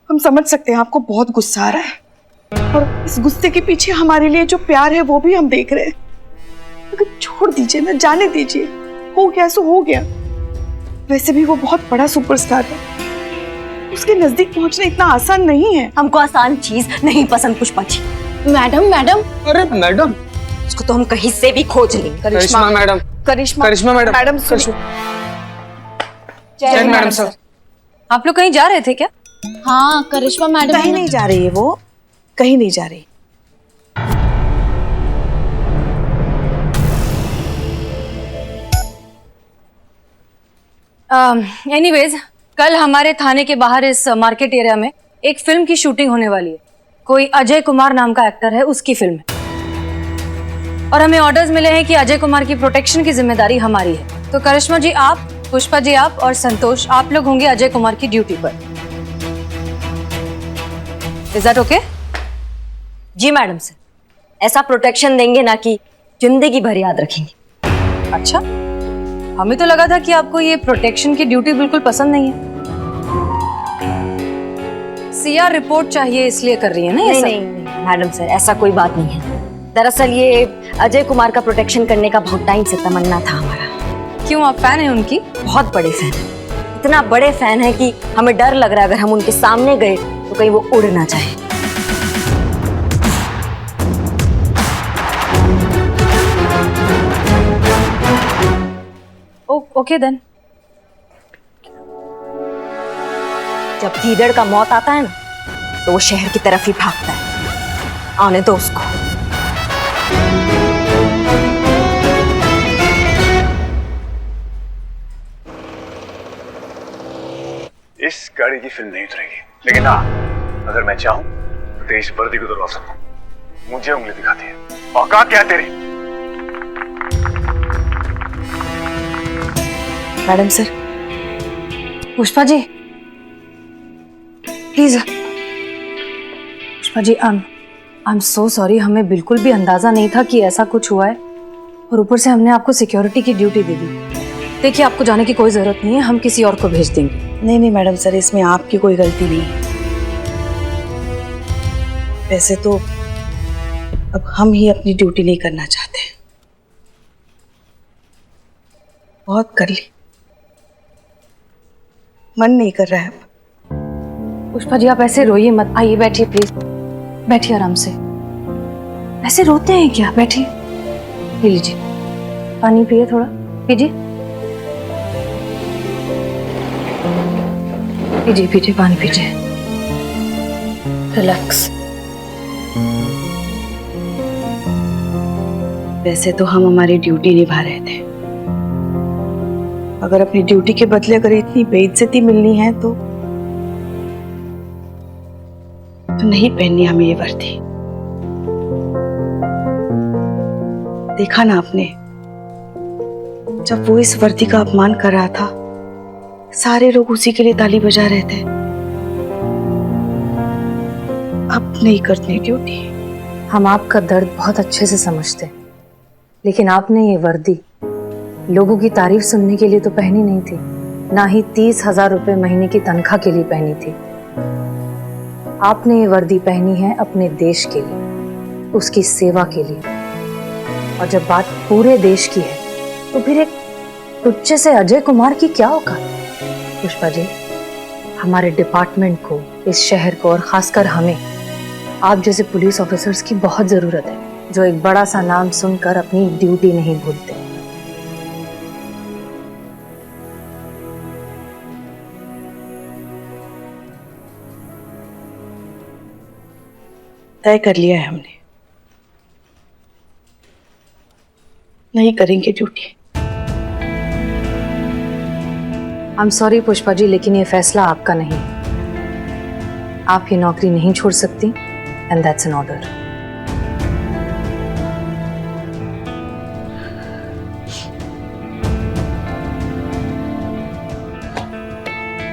J: हम समझ सकते हैं आपको बहुत गुस्सा आ रहा है, और इस गुस्से के पीछे हमारे लिए जो प्यार है वो भी हम देख रहे हैं। अगर छोड़ दीजिए ना, जाने दीजिए, हो गया सो हो गया। वैसे भी वो बहुत बड़ा सुपरस्टार है, उसके नजदीक पहुंचना इतना आसान नहीं है।
B: हमको आसान चीज नहीं पसंद पुष्पा जी।
I: मैडम।
H: अरे मैडम,
B: उसको तो हम कहीं से भी खोज लेंगे।
H: करिश्मा मैडम।
J: करिश्मा मैडम। मैडम
H: जय मैडम सर।
A: आप लोग कहीं जा रहे थे क्या?
I: हाँ, करिश्मा मैडम
J: कहीं नहीं जा रही है, वो कहीं नहीं जा रही।
A: एनीवेज, कल हमारे थाने के बाहर इस मार्केट एरिया में एक फिल्म की शूटिंग होने वाली है। कोई अजय कुमार नाम का एक्टर है, उसकी फिल्म है, और हमें ऑर्डर्स मिले हैं कि अजय कुमार की प्रोटेक्शन की जिम्मेदारी हमारी है। तो करिश्मा जी आप, पुष्पा जी आप, और संतोष आप लोग होंगे अजय कुमार की ड्यूटी पर। Is that okay?
B: जी मैडम सर, ऐसा प्रोटेक्शन देंगे ना कि जिंदगी भर याद रखेंगे।
A: अच्छा, हमें तो लगा था कि आपको ये प्रोटेक्शन की ड्यूटी बिल्कुल पसंद नहीं है। सीआर रिपोर्ट चाहिए इसलिए कर रही है ना ये सब?
B: नहीं मैडम सर, ऐसा कोई बात नहीं है। दरअसल ये अजय कुमार का प्रोटेक्शन करने का बहुत टाइम से तमन्ना था हमारा।
A: क्यों, आप फैन हैं उनकी?
B: बहुत बड़े फैन है, इतना बड़े फैन है कि हमें डर लग रहा है अगर हम उनके सामने गए तो कहीं वो उड़ ना जाए।
A: Okay then.
B: जब गीदड़ का मौत आता है ना तो वो शहर की तरफ ही भागता है। आने दो उसको।
L: इस गाड़ी की फिल्म नहीं उतरेगी, लेकिन हाँ, अगर मैं चाहूं तो देश वर्दी को दौड़ा सकूं। मुझे उंगली दिखाती है, औकात क्या है तेरी?
J: Madam sir.
A: Pushpa ji please. Pushpa ji, I am so sorry, हमें बिल्कुल भी अंदाजा नहीं था कि ऐसा कुछ हुआ है, और ऊपर से हमने आपको सिक्योरिटी की ड्यूटी दे दी। देखिए, आपको जाने की कोई जरूरत नहीं है, हम किसी और को भेज देंगे।
J: नहीं मैडम सर, इसमें आपकी कोई गलती नहीं है। वैसे तो अब हम ही अपनी ड्यूटी नहीं करना चाहते। बहुत कर ली, मन नहीं कर रहा है अब।
A: पुष्पा जी आप ऐसे रोइए मत, आइए बैठिए प्लीज, बैठिए आराम से। ऐसे रोते हैं क्या? बैठिए, पी लीजिए पानी, पिए थोड़ा, पीजिए पीजिए पीजिए पानी पीजिए, रिलैक्स।
J: वैसे तो हम हमारी ड्यूटी निभा रहे थे, अगर अपनी ड्यूटी के बदले अगर इतनी बेइज्जती मिलनी है तो नहीं पहननी हमें ये वर्दी। देखा ना आपने, जब वो इस वर्दी का अपमान कर रहा था सारे लोग उसी के लिए ताली बजा रहे थे। अब नहीं करनी ड्यूटी।
A: हम आपका दर्द बहुत अच्छे से समझते, लेकिन आपने ये वर्दी लोगों की तारीफ सुनने के लिए तो पहनी नहीं थी, ना ही 30,000 रुपए महीने की तनख्वाह के लिए पहनी थी। आपने ये वर्दी पहनी है अपने देश के लिए, उसकी सेवा के लिए। और जब बात पूरे देश की है तो फिर एक टुच्चे से अजय कुमार की क्या औकात? पुष्पा जी, हमारे डिपार्टमेंट को, इस शहर को और खासकर हमें आप जैसे पुलिस ऑफिसर्स की बहुत जरूरत है, जो एक बड़ा सा नाम सुनकर अपनी ड्यूटी नहीं भूलते।
J: तय कर लिया है हमने, नहीं करेंगे duty.
A: I am sorry Pushpa ji, लेकिन ये फैसला आपका नहीं है। आप ये नौकरी नहीं छोड़ सकती, एंड दैट्स एन ऑर्डर।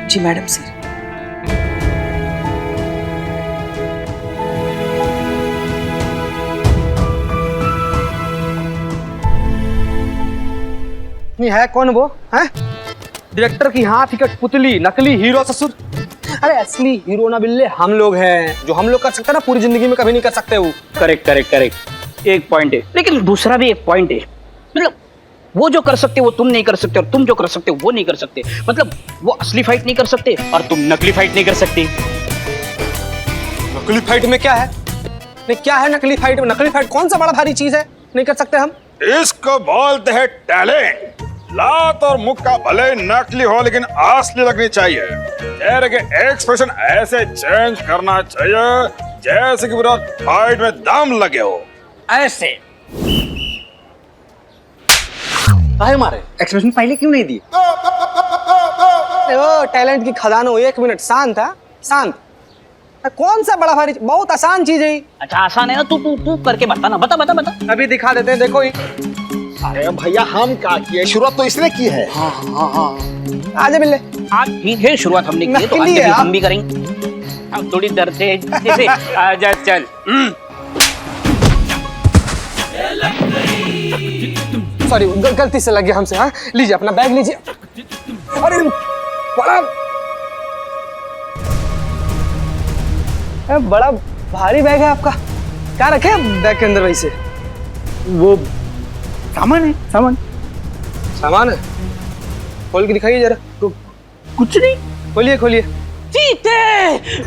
J: जी मैडम सर।
H: है कौन वो? है डायरेक्टर की हाथ की कठपुतली, नकली हीरो ससुर। अरे असली हीरो ना बिल्ले हम लोग हैं, जो हम लोग कर सकते हैं ना पूरी जिंदगी में कभी नहीं कर सकते वो।
C: करेक्ट करेक्ट करेक्ट, एक पॉइंट है, लेकिन दूसरा भी एक पॉइंट है। मतलब वो जो कर सकते वो तुम नहीं कर सकते, और तुम जो कर सकते वो नहीं कर सकते। मतलब वो असली फाइट नहीं कर सकते और तुम नकली फाइट नहीं कर सकते।
H: नकली फाइट में क्या है? नहीं क्या है नकली फाइट में? नकली फाइट कौन सा बड़ा भारी चीज है, नहीं कर सकते हम?
L: इसको बोलते हैं टैलेंट। लात और मुक्का भले नकली हो लेकिन असली लगनी चाहिए। चेहरे के एक्सप्रेशन ऐसे चेंज करना चाहिए जैसे कि पूरा फाइट में दम लगे हो।
C: ऐसे
H: काहे मारे?
C: एक्सप्रेशन पहले क्यों नहीं दी?
H: ओ टैलेंट की खदान हो, 1 मिनट शांत है, शांत। कौन सा बड़ा भारी, बहुत आसान चीज है।
C: अच्छा आसान है ना, तू तू तू करके बता ना, बता बता बता।
H: अभी दिखा देते हैं, देखो ही।
F: अरे भैया हम क्या किए, शुरुआत तो इसने की है।
H: आजा मिल ले।
C: आज ठीक है, शुरुआत हमने की है तो आगे भी हम भी करेंगे। अब थोड़ी डरते हैं जैसे आजा चल।
H: सॉरी गलती से लग गया हमसे। हाँ लीजिए अपना बैग लीजिए। अरे बड़ा भारी बैग है आपका, क्या रखे बैग के अंदर? वैसे
C: वो सामान है, सामान
H: सामान है, खोल के दिखाइए जरा।
C: तो कुछ नहीं,
H: खोलिए खोलिए।
C: चीते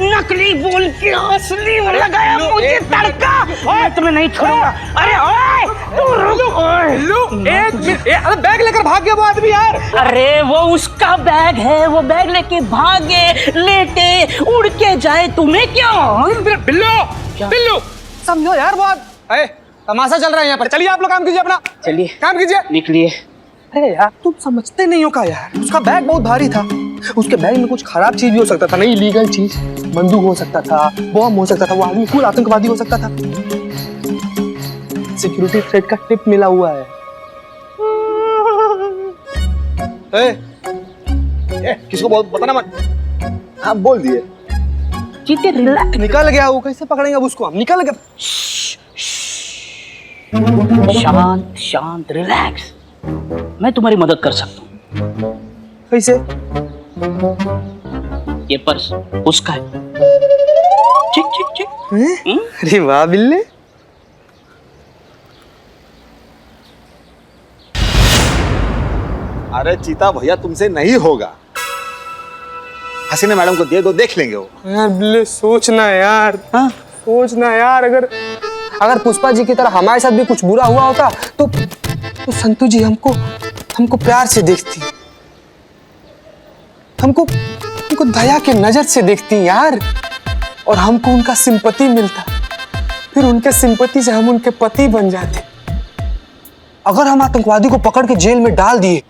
C: नकली बोल के असली में लगाया मुझे तड़का। मैं तुम्हें नहीं छोड़ूंगा। अरे ओए तू रुक, ओए
H: लो एक मिनट। अरे बैग लेकर भाग गया वो आदमी यार।
C: अरे वो उसका बैग है, वो बैग लेके भागे, लेटे उड़ के जाए, तुम्हें क्यों?
H: बिल्लो बिल्लो समझो यार, बहुत तमाशा चल रहा है यहाँ पर। चलिए आप लोग काम कीजिए अपना,
C: चलिए
H: काम कीजिए,
C: निकलिए।
H: अरे यार तुम समझते नहीं हो का यार, उसका बैग बहुत भारी था, उसके बैग में कुछ खराब चीज भी हो सकता था, नहीं लीगल चीज, बंदूक हो सकता था, बॉम्ब हो सकता था, वो आदमी फुल आतंकवादी हो सकता था। सिक्योरिटी थ्रेट का टिप मिला हुआ है।
F: किसको बोल, बताना मत। हाँ बोल दिए।
C: चीते रिलैक्स,
H: निकल गया वो, कैसे पकड़ेंगे अब उसको हम? निकल गया।
C: शांत शांत रिलैक्स, मैं तुम्हारी मदद कर सकता हूँ।
H: कैसे?
C: ये पर्स उसका है। ठीक ठीक ठीक।
H: अरे वाह बिल्ले।
F: अरे चीता भैया तुमसे नहीं होगा, हसीना मैडम को दे दो, देख लेंगे वो।
H: यार बिल्ले सोचना यार, हाँ सोचना यार, अगर पुष्पा जी की तरह हमारे साथ भी कुछ बुरा हुआ होता तो संतू जी हमको प्यार से देखती, हमको दया के नजर से देखती यार, और हमको उनका सिंपैथी मिलता, फिर उनके सिंपैथी से हम उनके पति बन जाते। अगर हम आतंकवादी को पकड़ के जेल में डाल दिए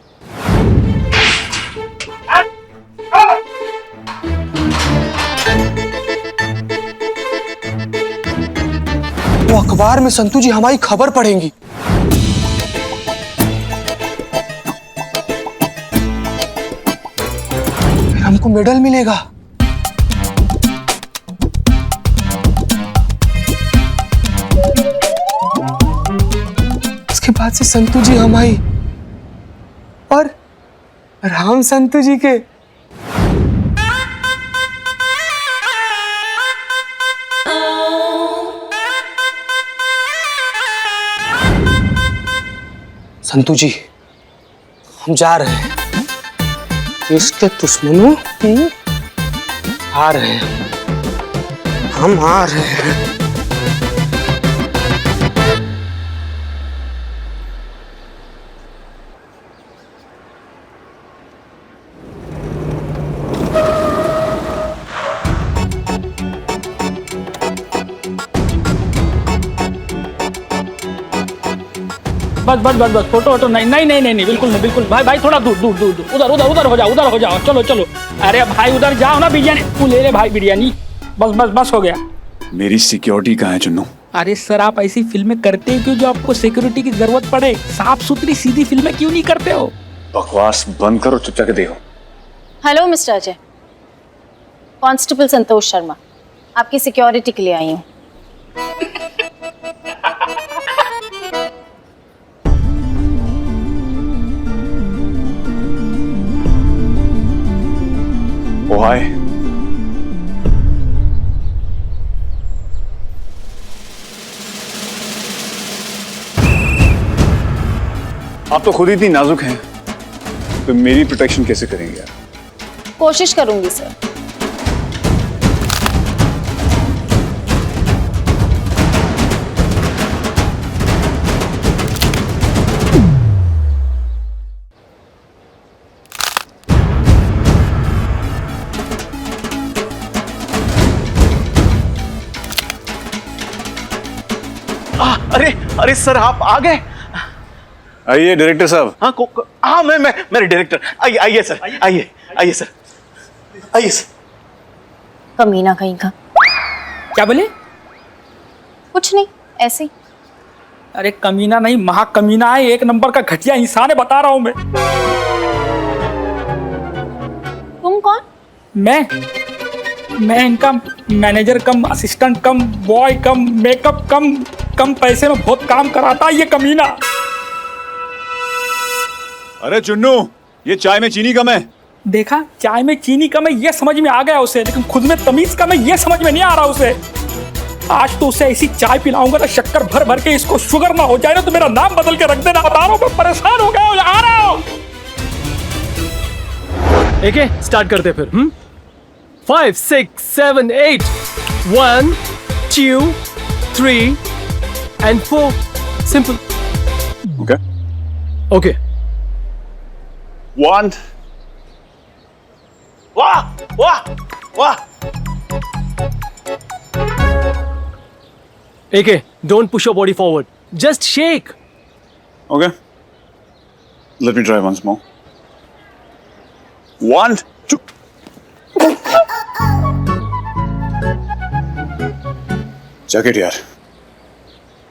H: तो अखबार में संतू जी हमारी खबर पढ़ेंगी, फिर हमको मेडल मिलेगा। उसके बाद से संतू जी हमारी और राम संतू जी के। संतू जी हम जा रहे हैं, इसके दुश्मनों की आ रहे हैं, हम आ रहे हैं।
C: बस बस बस बस, फोटो वोटो नहीं नहीं नहीं नहीं बिल्कुल नहीं, बिल्कुल भाई भाई थोड़ा दूर दूर दूर दूर, उधर उधर उधर हो जाओ, चलो चलो। अरे भाई उधर जाओ ना, बिरयानी तू ले भाई बिरयानी। बस बस बस हो गया।
L: मेरी सिक्योरिटी कहाँ है चुन्नू?
C: अरे सर आप ऐसी फिल्में करते हो क्यों जो आपको सिक्योरिटी की जरूरत पड़े? साफ सुथरी सीधी फिल्में क्यों नहीं करते हो?
L: बकवास बंद करो, चुपचाप देखो।
I: Hello mister Ajay, constable Santosh Sharma, आपकी सिक्योरिटी के लिए आई हूँ।
L: ओ हाय, आप तो खुद इतनी नाजुक हैं, तो मेरी प्रोटेक्शन कैसे करेंगे आप?
I: कोशिश करूंगी सर।
F: अरे अरे सर आप आ गए।
L: आइए डायरेक्टर साहब।
F: हाँ मैं मेरे डायरेक्टर, आइए आइए सर, आइए आइए सर, आइए सर।
I: कमीना कहीं का।
C: क्या बोले?
I: कुछ नहीं, ऐसे ही।
C: अरे कमीना नहीं, महाकमीना है, एक नंबर का घटिया इंसान है, बता रहा हूं मैं।
I: तुम कौन?
C: मैं इनका manager cum assistant cum boy cum makeup कम पैसे में बहुत काम कराता है ये कमीना।
L: अरे चुन्नू, ये चाय में चीनी कम है।
C: देखा, चाय में चीनी कम है ये समझ में आ गया उसे, लेकिन खुद में तमीज कम है ये समझ में नहीं आ रहा उसे। आज तो उसे ऐसी चाय पिलाऊंगा ना, शक्कर भर भर के इसको शुगर ना हो जाए ना, तो मेरा नाम बदल के रख देना, बता रहा हूं मैं परेशान हो गया हूं, आ रहा हूं।
M: ओके स्टार्ट करते फिर। 5 6 7 8 1 2 3 and 4 simple.
L: Okay.
M: Okay.
L: 1
F: वाह वाह वाह।
M: AK, don't push your body forward. Just shake.
L: Okay. Let me try once more. 1 2 jacket यार,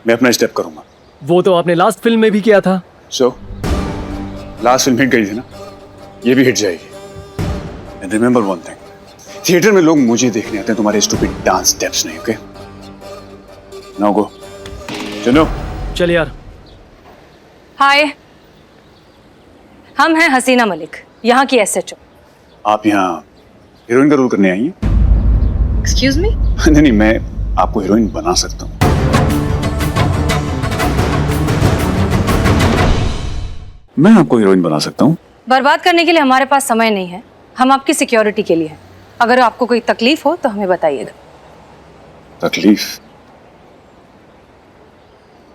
L: मैं अपना स्टेप करूंगा।
M: वो तो आपने लास्ट फिल्म में भी किया था।
L: So, लास्ट फिल्म हिट गई थी ना, ये भी हिट जाएगी। And remember one thing, theatre में लोग मुझे देखने आते हैं, तुम्हारे स्टूपिड डांस स्टेप्स नहीं। Okay, now go. चलो
M: चल यार।
A: हाय, हम हैं हसीना मलिक, यहाँ की SHO।
L: आप यहाँ हीरोइन का रोल करने आई हैं?
I: Excuse me?
L: नहीं नहीं, मैं आपको हीरोइन बना सकता हूँ। मैं आपको हीरोइन बना सकता हूँ।
A: बर्बाद करने के लिए हमारे पास समय नहीं है, हम आपकी सिक्योरिटी के लिए हैं। अगर आपको कोई तकलीफ हो तो हमें बताइएगा।
L: तकलीफ?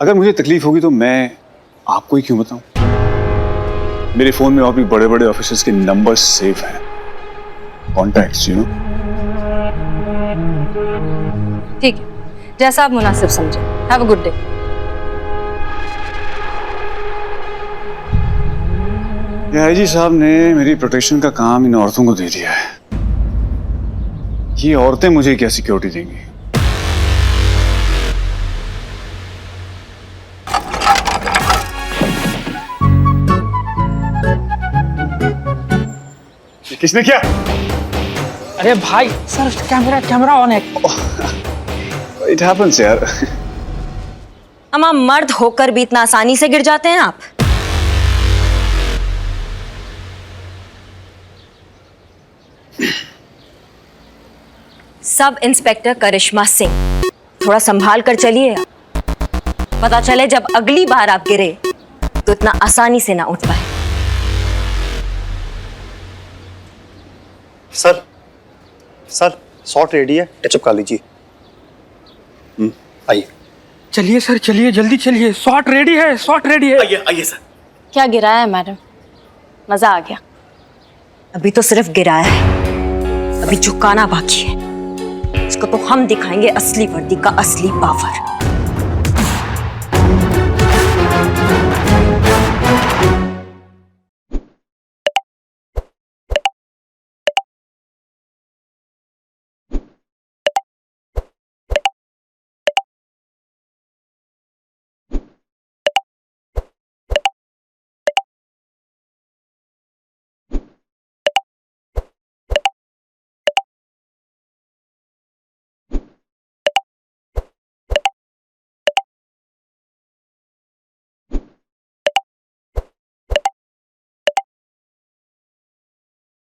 L: अगर मुझे तकलीफ होगी तो मैं आपको ही क्यों बताऊं? मेरे फोन में और भी बड़े बड़े ऑफिसर्स के नंबर सेव हैं, कॉन्टैक्ट्स, यू नो।
A: ठीक है, जैसा आप मुनासिब समझे। Have a good day.
L: IG साहब ने मेरी प्रोटेक्शन का काम इन औरतों को दे दिया है। ये औरतें मुझे क्या सिक्योरिटी देंगी? किसने किया?
H: अरे भाई सर, कैमरा ऑन है।
L: इट हैपेंस यार।
B: अम्मा, मर्द होकर भी इतना आसानी से गिर जाते हैं आप? सब इंस्पेक्टर करिश्मा सिंह, थोड़ा संभाल कर चलिए। पता चले जब अगली बार आप गिरे तो इतना आसानी से ना उठ पाए।
E: सर शॉट रेडी है, टचअप कर लीजिए। आइए।
H: चलिए सर, चलिए जल्दी चलिए। शॉट रेडी है, शॉट रेडी है।
F: आइए आइए सर।
I: क्या गिराया है मैडम? मजा आ गया।
B: अभी तो सिर्फ गिराया है, अभी झुकाना बाकी है। इसको तो हम दिखाएंगे असली वर्दी का असली पावर।